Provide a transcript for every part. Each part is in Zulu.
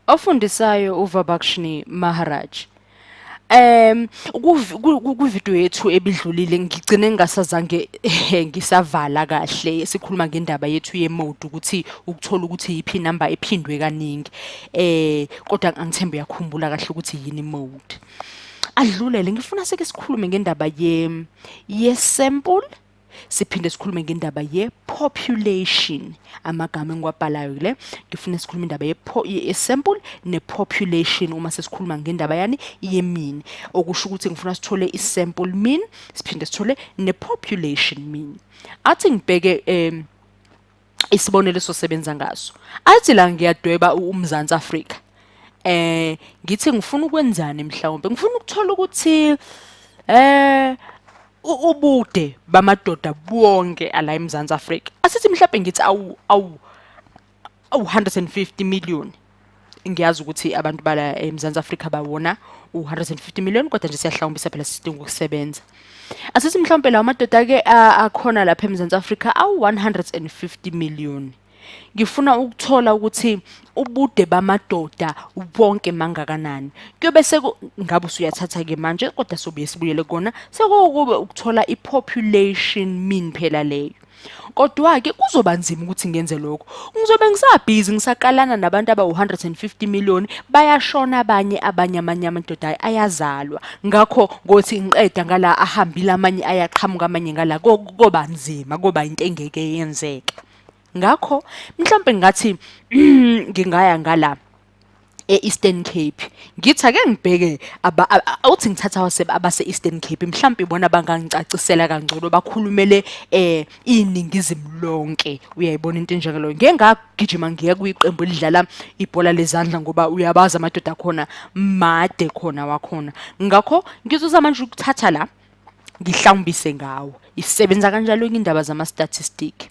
ofundisayo uVabakshini Maharaj. Ku-video yethu ebidlulile ngigcine ngasazange ngisavala kahle sikhuluma ngendaba yethu ye-mode ukuthi ukuthola ukuthi yiphi number ephindwe kaningi. Kodwa angithembe uyakhumbula kahle ukuthi yini mode. Adlulele ngifuna seke sikhulume ngendaba ye-sample. Siphinde sikhulume ngendaba ye-population amagama engiwabhalayo le ngifuna sikhulume indaba ye-sample ne-population uma sesikhuluma ngendaba yani ye-mean okusho ukuthi ngifuna sithole i-sample mean siphinde sithole ne-population mean. Athi ngibheke isibonelo sosebenza ngaso athi la ngiyadweba uMzansi Afrika ngithi ngifuna ukwenzani mhlawumbe ngifuna ukuthola ukuthi ubude bamadoda bonke ala eMzansi Afrika asithi mhlawumbe ngithi awu 150 million. Ngiyazi ukuthi abantu bala eMzansi Afrika bawona u150 million kodwa nje siyahlawumbisa phela sidinga ukusebenza. Asithi mhlawumbe lawo madoda ke akhona lapha eMzansi Afrika awu 150 million. Ngifuna ukuthola ukuthi ubude bamadoda bonke mangakanani. Kuyobe ngabe usuyathatha ke manje kodwa sobuye sibuyele kona sekube ukuthola i-population mean phela leyo. Kodwa ke kuzoba nzima ukuthi ngenze lokho. Ngizobe ngisabhizi ngisaqalana nabantu aba150 million bayashona amanye amadoda ayazalwa. Ngakho ngothi ngiqeda ngala ahambile amanye ayaqhamuka amanye ngala koba nzima koba into engeke yenzeke. Ngakho mhlawumbe ngathi ngingaya ngala e-Eastern Cape ngithi ake ngibheke uthi ngithatha abase-Eastern Cape mhlawumbe bona bangangicacisela kangcono bakhulumele iningizimu lonke uyayibona into enjengalo ngeke ngagijima ngiya kuyiqembu elidlala ibhola lezandla ngoba uyabaza amadoda khona made khona wakhona. Ngakho ngizozama manje ukuthatha la ngihlawumbise ngawo isebenza kanjalo indaba zama-statistic.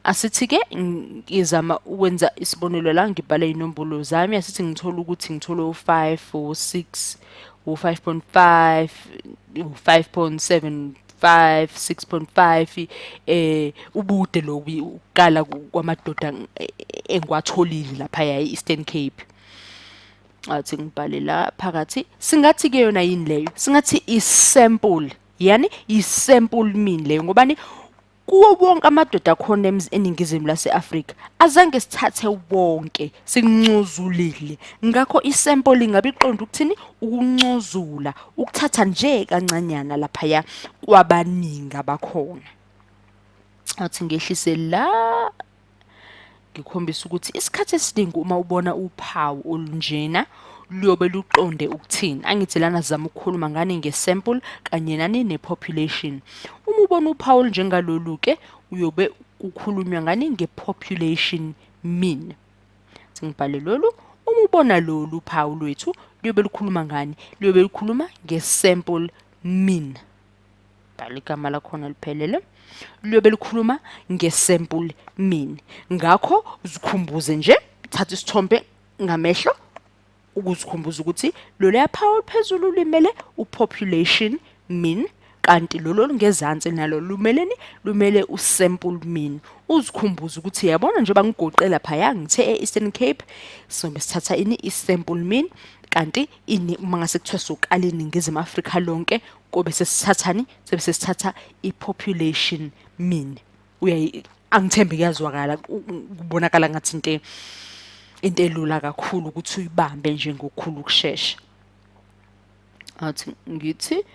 Asithi ke ngizama ukwenza isibonelo la ngibhale inombolo zami asithi ngithola ukuthi ngithole u5 u6 u5.5 u5.75 6.5 ubude lokukala kwamadoda engwatholile lapha eEastern Cape. Athi ngibhale la phakathi singathi ke yona yini leyo singathi i-sample yani i-sample mean leyo ngobani kuwo wonke amadoda khona eningizimu lase-Afrika azange sithathe wonke sincuzulile. Ngakho i-sample ingabe iqonda ukuthini ukuncuzula ukuthatha nje kancanyana lapha kwabaningi abakhona. Athi ngehlise la ngikhombisa ukuthi isikhathi esiningi uma ubona uphawu olunjena luyobe luqonde ukuthini. Angithi lana sizama ukukhuluma ngani nge-sample kanye nani ne-population. Uma ubona uphawu njengalolu ke uyobe ukhulunywa ngani nge-population mean. Singibhale lolu uma ubona lolu uphawu lwethu luyobe lukhuluma ngani luyobe lukhuluma nge-sample mean. Bhala igama lakhona liphelele luyobe lukhuluma nge-sample mean. Ngakho uzikhumbuze nje thatha isithombe ngamehlo ukuzikhumbuza ukuthi lolu yaphawu phezulu limele u-population mean kanti lolu ngezansi nalo lumele u-sample mean. Uzikhumbuza ukuthi yabona njengoba ngigoqela phaya ngithe e-Eastern Cape sobe sithatha i-sample mean kanti uma ngase kuthiwa soqala iningizimu Afrika lonke kobe sesithathani sesithatha i-population mean. Angithembe kuyazwakala kubonakala ngathi into elula kakhulu ukuthi uyibambe nje ngokukhulu ukusheshsha. Athi ngithi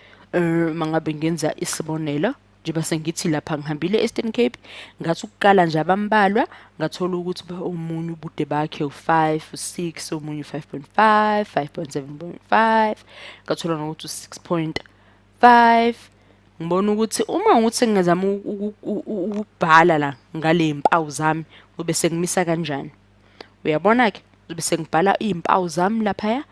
mangabe ngenza isibonelo nje base ngithi lapha ngihambile e-Eastern Cape ngathi ukuqala nje abambalwa ngathola ukuthi omunye ubude bakhe u5 u6 omunye u5.5 5.7.5 ngathola nokuthi u6.5. Ngibona ukuthi uma ngithi ngizama ukubhala la ngale impawu zami ube sengimisa kanjani. Uyabona ke bese ngibhala izimpawu zami lapha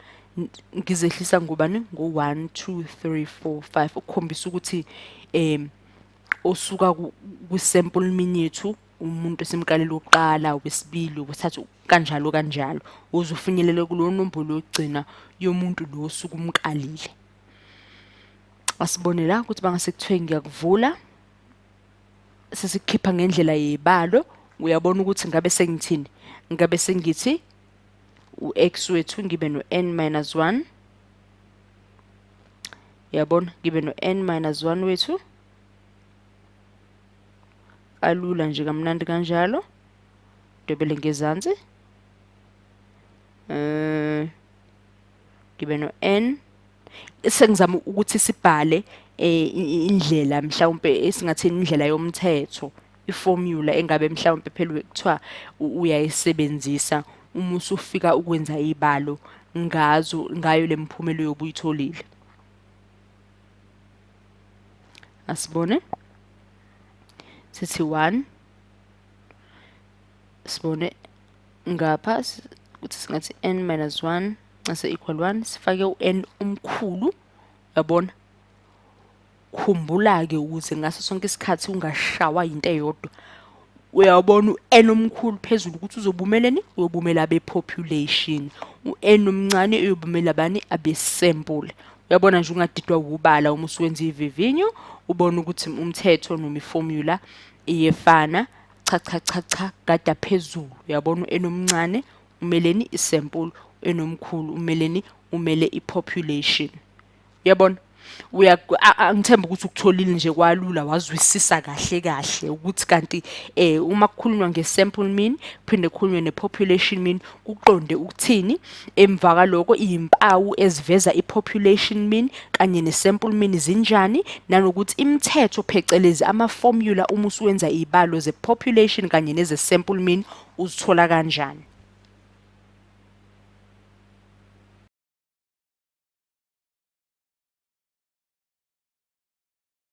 ngizehlisa ngubani ngo1 2 3 4 5 ukukhombisa ukuthi osuka ku-sample mean yethu umuntu esimqalile oqala wesibili wesithathu kanjalo uzofinyelela kulo nombolo yokugcina yomuntu lo osuka umqalile. Asibonela ukuthi bangase kuthiwe ngiyakuvula sesikhipha ngendlela yebalo uyabona ukuthi ngabe sengithini ngabe sengithi u-x wethu ngibe no-n minus 1, yabona, ngibe no-n minus 1 wethu, alula nje kamnandi kanjalo, dwebele ngezansi, ngibe no-n, sengizama ukuthi sibhale indlela mhlawumpe esingathini indlela yomthetho, iformula engabe mhlawumpe phela kuthiwa uyayisebenzisa uma usufika ukwenza ibalo ngayo lemphumela yobuyitholile. Asibone sithi 1, sibone ngapha ukuthi singathi n minus 1 ase equal 1, sifake u-n umkhulu, yabona. Khumbula-ke ukuze ngaso sonke isikhathi ungashawa into eyodwa, uyabona u-n omkhulu phezulu ukuthi uzobumeleni, uyobumela be-population, u-n omncane uyobumela bani, abe-sample. Uyabona nje ungadidwa ukubala uma usuwenza ivivinyo, ubona ukuthi umthetho noma iformula iyefana, cha cha cha cha, gada phezulu. Uyabona u-n omncane umeleni, isample, u-n omkhulu umeleni, umele i-population. Uyabona? Ngithemba ukuthi ukutholile nje kwalula, wazwisisa kahle kahle ukuthi kanti uma kukhulunywa nge-sample mean phinde kukhulunywe ne-population mean kuqonde ukuthini. Emva kaloko iyimpawu eziveza i-population mean kanye ne-sample mean zinjani, nanokuthi imithetho phecelezi ama-formula uma usuwenza ibalo ze-population kanye neze-sample mean uzithola kanjani.